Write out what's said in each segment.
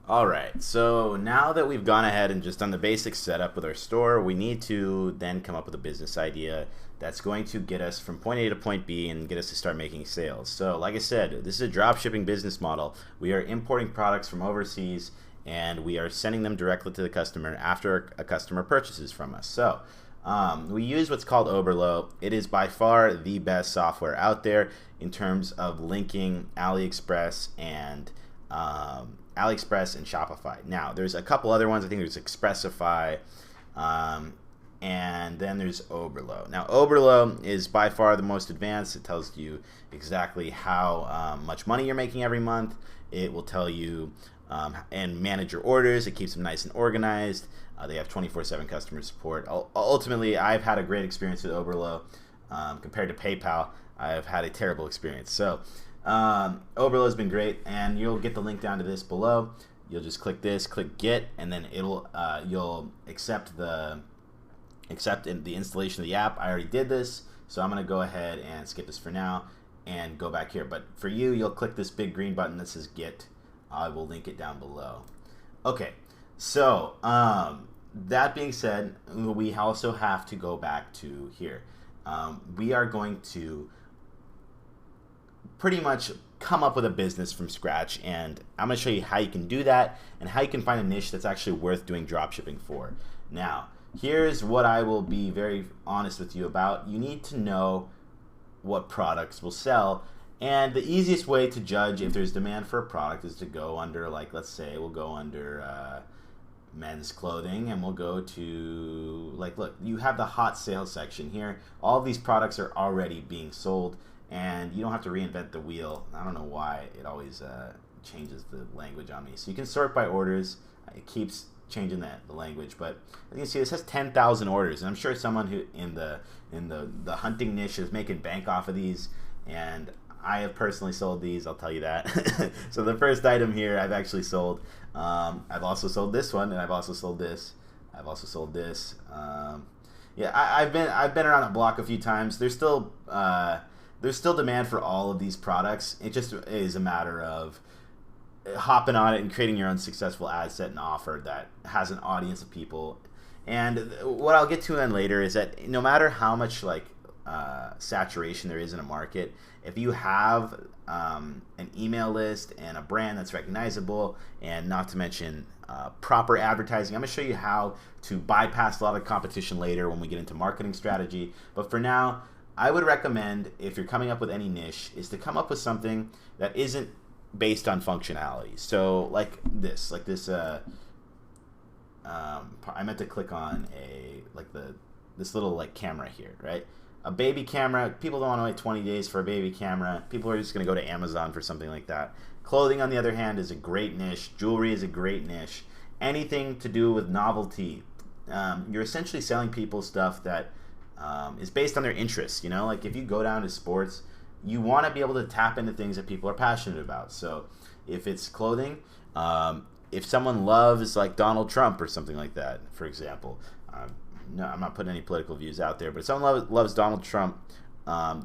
Alright, so now that we've gone ahead and just done the basic setup with our store, we need to then come up with a business idea that's going to get us from point A to point B and get us to start making sales. So like I said, this is a drop shipping business model. We are importing products from overseas and we are sending them directly to the customer after a customer purchases from us. So we use what's called Oberlo. It is by far the best software out there in terms of linking AliExpress and Shopify. Now, there's a couple other ones. I think there's Expressify, and then there's Oberlo. Now, Oberlo is by far the most advanced. It tells you exactly how much money you're making every month. It will tell you and manage your orders. It keeps them nice and organized. They have 24/7 customer support. Ultimately, I've had a great experience with Oberlo. Compared to PayPal, I've had a terrible experience. So Oberlo has been great, and you'll get the link down to this below. You'll just click this, click Get, and then it'll you'll accept the installation of the app. I already did this, so I'm gonna go ahead and skip this for now and go back here. But for you, you'll click this big green button that says Get. I will link it down below. Okay, so that being said, we also have to go back to here. We are going to pretty much come up with a business from scratch, and I'm going to show you how you can do that and how you can find a niche that's actually worth doing dropshipping for. Now, here's what I will be very honest with you about. You need to know what products will sell, and the easiest way to judge if there's demand for a product is to go under, like, let's say we'll go under men's clothing, and we'll go to, like, look, you have the hot sales section here. All of these products are already being sold, and you don't have to reinvent the wheel. I don't know why it always changes the language on me. So you can sort by orders. It keeps changing the language, but as you can see, this has 10,000 orders, and I'm sure someone who in the hunting niche is making bank off of these, and I have personally sold these, I'll tell you that. So the first item here I've actually sold. I've also sold this one, and I've also sold this. I've also sold this. Yeah, I've been around the block a few times. There's still demand for all of these products. It just is a matter of hopping on it and creating your own successful ad set and offer that has an audience of people. And what I'll get to then later is that no matter how much saturation there is in a market, if you have an email list and a brand that's recognizable, and not to mention proper advertising, I'm going to show you how to bypass a lot of competition later when we get into marketing strategy. But for now, I would recommend, if you're coming up with any niche, is to come up with something that isn't based on functionality. So like this, I meant to click on this little camera here, right? A baby camera. People don't want to wait 20 days for a baby camera. People are just going to go to Amazon for something like that. Clothing, on the other hand, is a great niche. Jewelry is a great niche. Anything to do with novelty. You're essentially selling people stuff that is based on their interests. You know, like if you go down to sports, you want to be able to tap into things that people are passionate about. So if it's clothing, if someone loves like Donald Trump or something like that, for example, no, I'm not putting any political views out there, but if someone loves Donald Trump,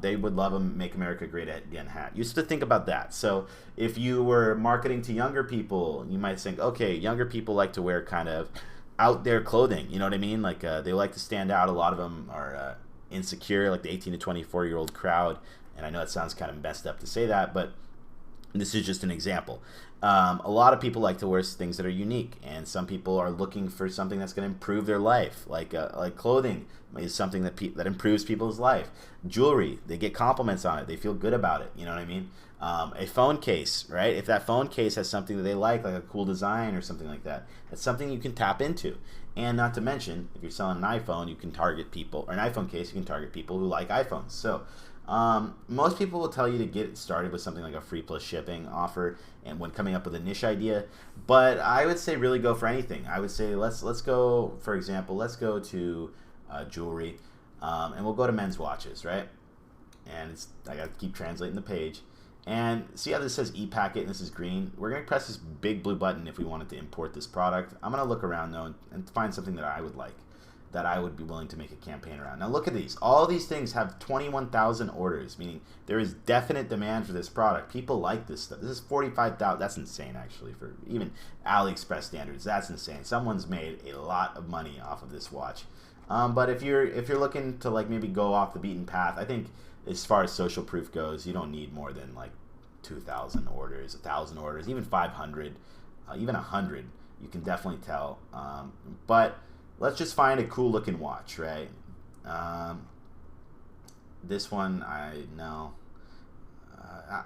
they would love a Make America Great Again hat. You used to think about that. So if you were marketing to younger people, you might think, okay, younger people like to wear kind of out there clothing. You know what I mean? Like they like to stand out. A lot of them are insecure, like the 18 to 24-year-old crowd. And I know it sounds kind of messed up to say that, but this is just an example. A lot of people like to wear things that are unique, and some people are looking for something that's going to improve their life. Like clothing is something that improves people's life. Jewelry, they get compliments on it, they feel good about it. You know what I mean? A phone case, right? If that phone case has something that they like a cool design or something like that, that's something you can tap into. And not to mention, if you're selling an iPhone, you can target people, or an iPhone case, you can target people who like iPhones. So most people will tell you to get started with something like a free plus shipping offer, and when coming up with a niche idea. But I would say really go for anything. I would say let's go, for example, let's go to jewelry, and we'll go to men's watches, right? And I got to keep translating the page. And see how this says e-packet and this is green? We're going to press this big blue button if we wanted to import this product. I'm going to look around though and find something that I would like. that I would be willing to make a campaign around. Now look at these. All these things have 21,000 orders, meaning there is definite demand for this product. People like this stuff. This is 45,000. That's insane, actually, for even Aliexpress standards. That's insane. Someone's made a lot of money off of this watch. But if you're looking to like maybe go off the beaten path, I think as far as social proof goes, you don't need more than like 2,000 orders, 1,000 orders, even 500, even 100. You can definitely tell. But let's just find a cool looking watch, right? This one, I know.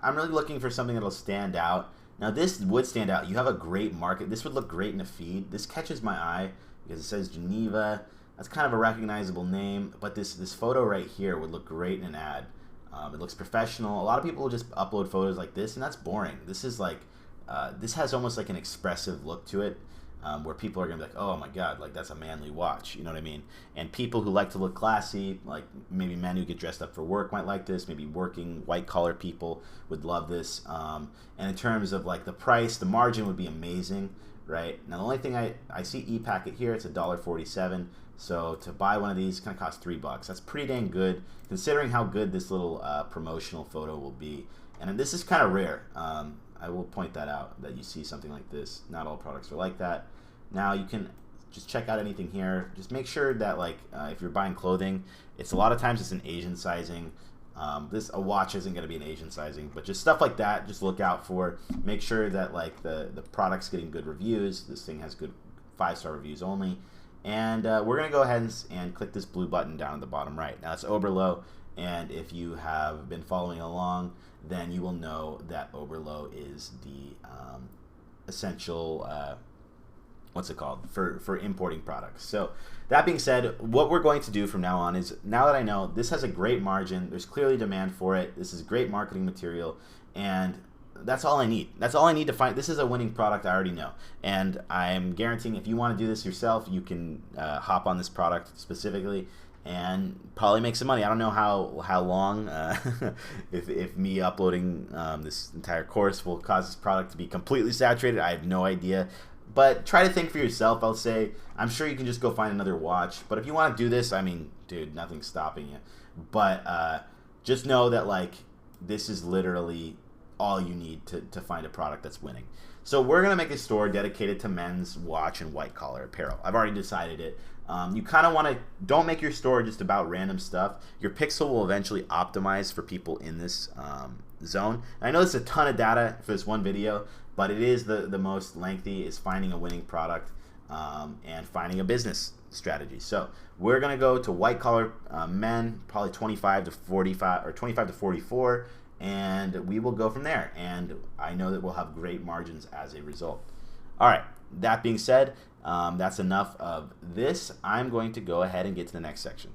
I'm really looking for something that'll stand out. Now this would stand out. You have a great market. This would look great in a feed. This catches my eye because it says Geneva. That's kind of a recognizable name, but this photo right here would look great in an ad. It looks professional. A lot of people will just upload photos like this, and that's boring. This is like, this has almost like an expressive look to it, where people are gonna be like, oh my god, like that's a manly watch, you know what I mean? And people who like to look classy, like maybe men who get dressed up for work might like this, maybe working white collar people would love this. And in terms of like the price, the margin would be amazing, right? Now the only thing I see e-packet here, it's $1.47. So to buy one of these, it's gonna cost $3. That's pretty dang good, considering how good this little promotional photo will be. And this is kind of rare. I will point that out, that you see something like this. Not all products are like that. Now you can just check out anything here. Just make sure that like if you're buying clothing, it's a lot of times it's an Asian sizing. A watch isn't going to be an Asian sizing, but just stuff like that, just look out for. Make sure that like the product's getting good reviews. This thing has good 5-star reviews only. And we're going to go ahead and click this blue button down at the bottom right. Now it's Oberlo, and if you have been following along, then you will know that Oberlo is the essential, what's it called, for importing products. So that being said, what we're going to do from now on is, now that I know this has a great margin, there's clearly demand for it, this is great marketing material, and that's all I need. That's all I need to find. This is a winning product, I already know. And I'm guaranteeing if you want to do this yourself, you can hop on this product specifically and probably make some money. I don't know how long, if me uploading this entire course will cause this product to be completely saturated. I have no idea. But try to think for yourself, I'll say. I'm sure you can just go find another watch. But if you want to do this, I mean, dude, nothing's stopping you. But just know that, like, this is literally all you need to find a product that's winning. So we're going to make a store dedicated to men's watch and white collar apparel. I've already decided it. You kind of want to, don't make your store just about random stuff. Your pixel will eventually optimize for people in this zone. And I know this is a ton of data for this one video, but it is the most lengthy, is finding a winning product and finding a business strategy. So we're going to go to white collar men, probably 25 to 45 or 25 to 44, and we will go from there. And I know that we'll have great margins as a result. All right, that being said, that's enough of this. I'm going to go ahead and get to the next section.